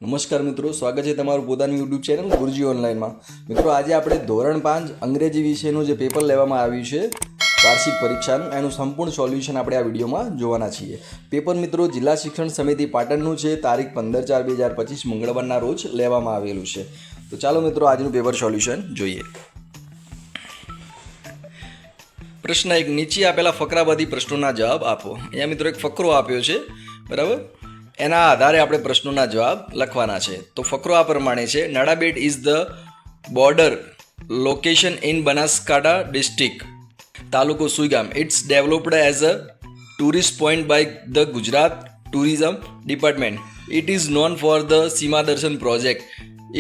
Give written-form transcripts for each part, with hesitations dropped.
નમસ્કાર મિત્રો, સ્વાગત છે તમારું પોતાની યુટ્યુબ ચેનલ ગુરુજી ઓનલાઈનમાં. મિત્રો, આજે આપણે ધોરણ 5 અંગ્રેજી વિષયનું જે પેપર લેવામાં આવ્યું છે વાર્ષિક પરીક્ષાનું, એનું સંપૂર્ણ સોલ્યુશન આપણે આ વિડીયોમાં જોવાના છીએ. પેપર મિત્રો જિલ્લા શિક્ષણ સમિતિ પાટણનું છે, તારીખ 15/4/2025 મંગળવારના રોજ લેવામાં આવેલું છે. તો ચાલો મિત્રો આજનું પેપર સોલ્યુશન જોઈએ. પ્રશ્ન 1, નીચે આપેલા ફકરાવાદી પ્રશ્નોના જવાબ આપો. અહીંયા મિત્રો એક ફકરો આપ્યો છે, બરાબર, એના આધારે આપણે પ્રશ્નોના જવાબ લખવાના છે. તો ફકરો આ પ્રમાણે છે: Nadabet is the border location in Banaskantha district, તાલુકો Suigam. It's developed as a tourist point by the Gujarat tourism department. It is known for the Seema Darshan project.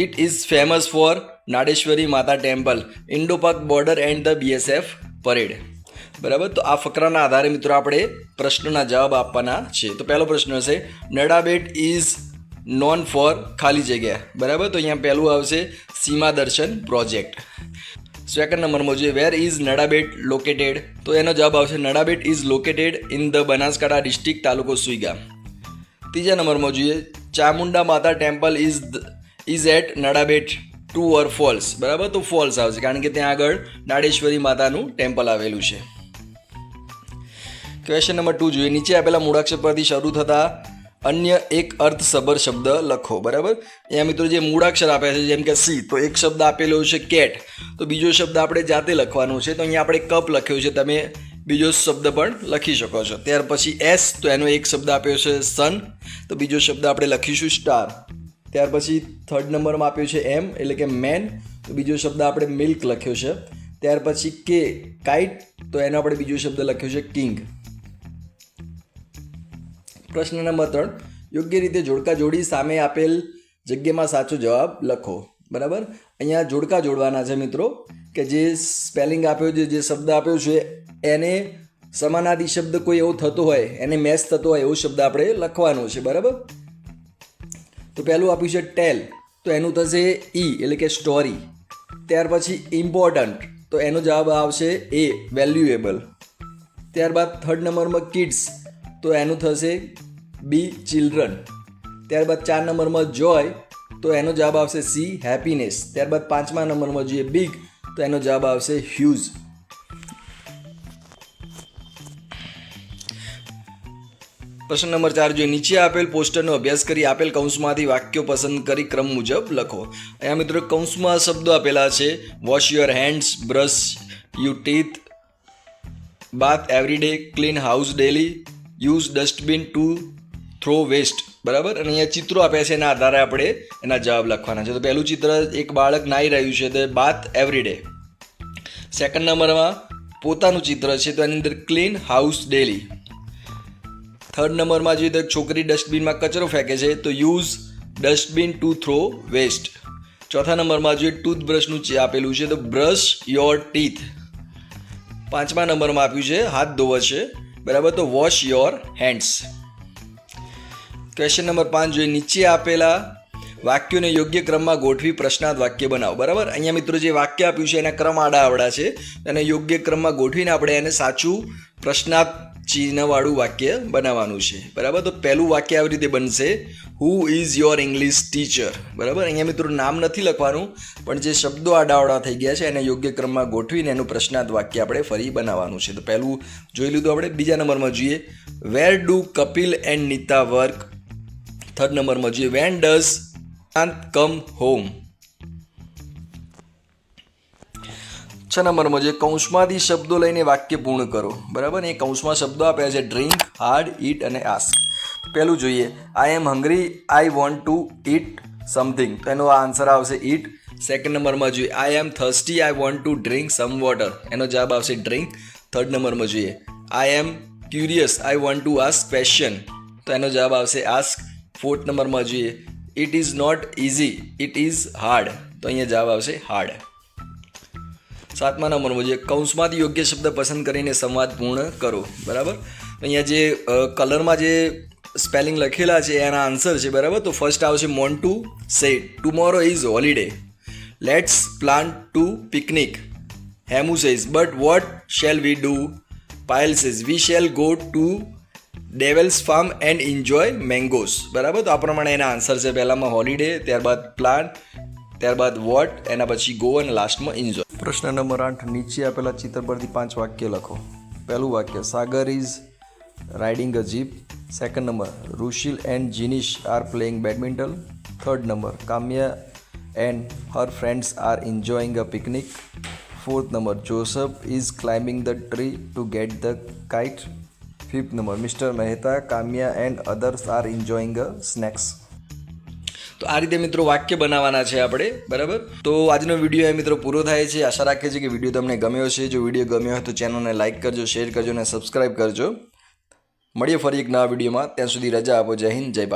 It is famous for Nadeshwari Mata temple, Indo Pak border and the BSF parade. બરાબર, તો આ ફકરાના આધારે મિત્રો આપણે પ્રશ્નોના જવાબ આપવાના છે. તો પહેલો પ્રશ્ન હશે નડાબેટ ઇઝ નોન ફોર ખાલી જગ્યા. બરાબર, તો અહીંયા પહેલું આવશે સીમા દર્શન પ્રોજેક્ટ. સેકન્ડ નંબરમાં જોઈએ વેર ઇઝ નડાબેટ લોકેટેડ. તો એનો જવાબ આવશે Nadabet is located in the Banaskantha district, તાલુકો સુઈગામ. ત્રીજા નંબરમાં જોઈએ Chamunda Mata temple is at Nadabet, true or false. બરાબર, તો ફોલ્સ આવશે કારણ કે ત્યાં આગળ નાડેશ્વરી માતાનું ટેમ્પલ આવેલું છે. ક્વેશ્ચન નંબર 2 જોઈએ નીચે આપેલા મૂળાક્ષર પરથી શરૂ થતા અન્ય એક અર્થસભર શબ્દ લખો. બરાબર, અહીંયા મિત્રો જે મૂળાક્ષર આપ્યા છે જેમ કે સી, તો એક શબ્દ આપેલો છે કેટ, તો બીજો શબ્દ આપણે જાતે લખવાનો છે. તો અહીંયા આપણે કપ લખ્યો છે, તમે બીજો શબ્દ પણ લખી શકો છો. ત્યાર પછી એસ, તો એનો એક શબ્દ આપ્યો છે સન, તો બીજો શબ્દ આપણે લખીશું સ્ટાર. ત્યાર પછી થર્ડ નંબરમાં આપ્યો છે એમ એટલે કે મેન, તો બીજો શબ્દ આપણે મિલ્ક લખ્યો છે. ત્યાર પછી કે કાઇટ, તો એનો આપણે બીજો શબ્દ લખ્યો છે કિંગ. પ્રશ્ન નંબર 3, યોગ્ય રીતે જોડકા જોડી સામે આપેલ જગ્યામાં સાચો જવાબ લખો. બરાબર, અહીંયા જોડકા જોડવાના છે મિત્રો, કે જે સ્પેલિંગ આપ્યો છે, જે શબ્દ આપ્યો છે એને સમાનાર્થી શબ્દ કોઈ એવો થતો હોય, એને મેચ થતો હોય એવો શબ્દ આપણે લખવાનો છે. બરાબર, તો પહેલું આપ્યું છે ટેલ, તો એનું થશે ઈ એટલે કે સ્ટોરી. ત્યાર પછી ઇમ્પોર્ટન્ટ, તો એનો જવાબ આવશે એ વેલ્યુએબલ. ત્યારબાદ થર્ડ નંબરમાં કિડ્સ, તો એનું થશે બી ચિલ્ડ્રન. ત્યારબાદ 4 નંબરમાં જોય, તો એનો જવાબ આવશે સી હેપીનેસ. ત્યારબાદ 5મા નંબરમાં જોઈએ બિગ, તો એનો જવાબ આવશે હ્યુઝ. પ્રશ્ન નંબર 4 જોઈએ નીચે આપેલ પોસ્ટરનો અભ્યાસ કરી આપેલ કૌંસમાંથી વાક્યો પસંદ કરી ક્રમ મુજબ લખો. અહીંયા મિત્રો કૌંસમાં શબ્દો આપેલા છે wash your hands, brush you teeth, bath every day, clean house daily, use dustbin to throw waste. બરાબર, અને અહીંયા ચિત્રો આપ્યા છે, એના આધારે આપણે એના જવાબ લખવાના છે. તો પહેલું ચિત્ર એક બાળક નાહી રહ્યું છે, તો બાથ એવરી ડે. સેકન્ડ નંબરમાં પોતાનું ચિત્ર છે, તો એની અંદર ક્લીન હાઉસ ડેલી. થર્ડ નંબરમાં જોઈએ તો એક છોકરી ડસ્ટબિનમાં કચરો ફેંકે છે, તો use dustbin to throw waste. ચોથા નંબરમાં જોઈએ ટૂથબ્રશનું આપેલું છે, તો બ્રશ યોર ટીથ. 5મા નંબરમાં આપ્યું છે હાથ ધોવા છે. બરાબર, તો wash your hands. Question number 5 જોઈએ નીચે આપેલા વાક્યોને યોગ્ય ક્રમમાં ગોઠવી પ્રશ્નાર્થ વાક્ય બનાવો. બરાબર, અહીંયા મિત્રો જે વાક્ય આપ્યું છે એના ક્રમ આડા છે, અને યોગ્ય ક્રમમાં ગોઠવીને આપણે એને સાચું પ્રશ્નાર્થ ચિહ્નવાળું વાક્ય બનાવવાનું છે. બરાબર, તો પહેલું વાક્ય આવી રીતે બનશે who is your English teacher. બરાબર, અહીંયા મિત્રો નામ નથી લખવાનું, પણ જે શબ્દો આડાવડા થઈ ગયા છે એને યોગ્ય ક્રમમાં ગોઠવીને એનું પ્રશ્નાર્થ વાક્ય આપણે ફરી બનાવવાનું છે. તો પહેલું જોઈ લીધું આપણે. બીજા નંબરમાં જોઈએ where do Kapil and Nita work. Third નંબરમાં જોઈએ વેન ડઝ શાંત કમ હોમ. 6 નંબરમાં જોઈએ કૌંસમાંથી શબ્દો લઈને વાક્ય પૂર્ણ કરો. બરાબર, એ કૌંસમાં શબ્દો આપ્યા છે ડ્રિંક, હાર્ડ, ઈટ અને આસ્ક. પહેલું જોઈએ I am hungry, I want to eat something, તો એનો આન્સર આવશે ઈટ. સેકન્ડ નંબરમાં જોઈએ I am thirsty, I want to drink some water, એનો જવાબ આવશે ડ્રિંક. થર્ડ નંબરમાં જોઈએ I am curious, I want to ask question, તો એનો જવાબ આવશે આસ્ક. ફોર્થ નંબરમાં જોઈએ it is not easy, it is hard, તો અહીંયા જવાબ આવશે હાર્ડ. 7મા નંબરમાં જોઈએ કૌંસમાંથી યોગ્ય શબ્દ પસંદ કરીને સંવાદ પૂર્ણ કરો. બરાબર, અહીંયા જે કલરમાં જે સ્પેલિંગ લખેલા છે એના આન્સર છે. બરાબર, તો ફર્સ્ટ આવશે Montu said tomorrow is holiday, let's plan to picnic. Hemu says but what shall we do. Payal says we shall go to Devil's farm and enjoy mangoes. બરાબર, તો આ પ્રમાણે એના આન્સર છે. પહેલામાં હોલિડે, ત્યારબાદ પ્લાન્ટ, ત્યારબાદ વોટ, એના પછી ગો અને લાસ્ટમાં એન્જોય. પ્રશ્ન નંબર 8, નીચે આપેલા ચિત્ર પરથી 5 વાક્ય લખો. પહેલું વાક્ય, Sagar is riding a jeep. Second number, Rushil and Jinish are playing badminton. Third number, Kamya and her friends are enjoying a picnic. Fourth number, Joseph is climbing the tree to get the kite. Fifth number, mister Mehta, Kamya and others are enjoying a snacks. તો આ રીતે મિત્રો વાક્ય બનાવવાના છે આપણે. બરાબર, તો આજનો વિડીયો એ મિત્રો પૂરો થાય છે. આશા રાખીએ છીએ કે વિડીયો તમને ગમ્યો છે. જો વિડીયો ગમ્યો હોય તો ચેનલને લાઇક કરજો, શેર કરજો અને સબસ્ક્રાઈબ કરજો. મળીએ ફરી એક નવા વિડીયોમાં. ત્યાં સુધી રજા આપો. જય હિન્દ, જય ભારત.